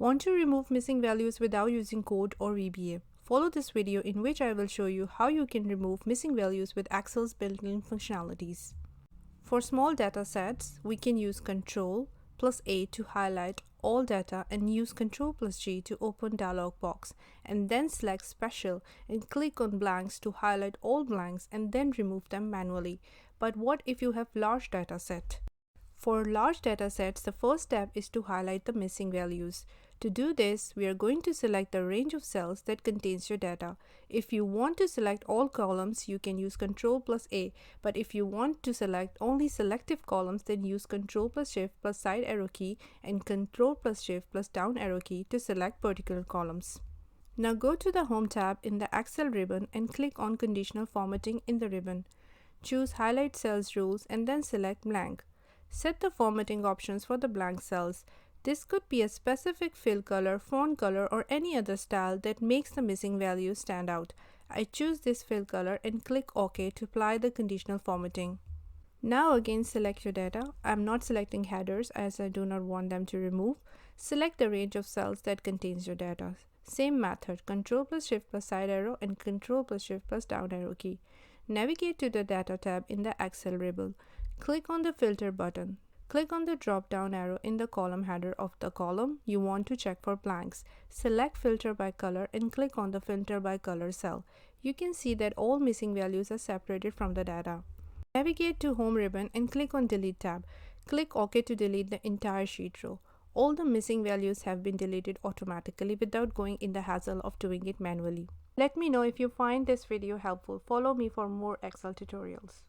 Want to remove missing values without using code or VBA? Follow this video in which I will show you how you can remove missing values with Excel's built-in functionalities. For small data sets, we can use Ctrl+A to highlight all data and use Ctrl+G to open dialog box, and then select Special and click on blanks to highlight all blanks and then remove them manually. But what if you have large data set? For large data sets, the first step is to highlight the missing values. To do this, we are going to select the range of cells that contains your data. If you want to select all columns, you can use Ctrl+A, but if you want to select only selective columns, then use Ctrl+Shift+side arrow key and Ctrl+Shift+down arrow key to select particular columns. Now go to the Home tab in the Excel ribbon and click on Conditional Formatting in the ribbon. Choose Highlight Cells rules and then select Blank. Set the formatting options for the blank cells. This could be a specific fill color, font color, or any other style that makes the missing values stand out. I choose this fill color and click OK to apply the conditional formatting. Now again select your data. I'm not selecting headers as I do not want them to remove. Select the range of cells that contains your data. Same method, Ctrl+Shift+side arrow and Ctrl+Shift+down arrow key. Navigate to the Data tab in the Excel ribbon. Click on the Filter button. Click on the drop-down arrow in the column header of the column you want to check for blanks. Select Filter by Color and click on the Filter by Color cell. You can see that all missing values are separated from the data. Navigate to Home ribbon and click on Delete tab. Click OK to delete the entire sheet row. All the missing values have been deleted automatically without going in the hassle of doing it manually. Let me know if you find this video helpful. Follow me for more Excel tutorials.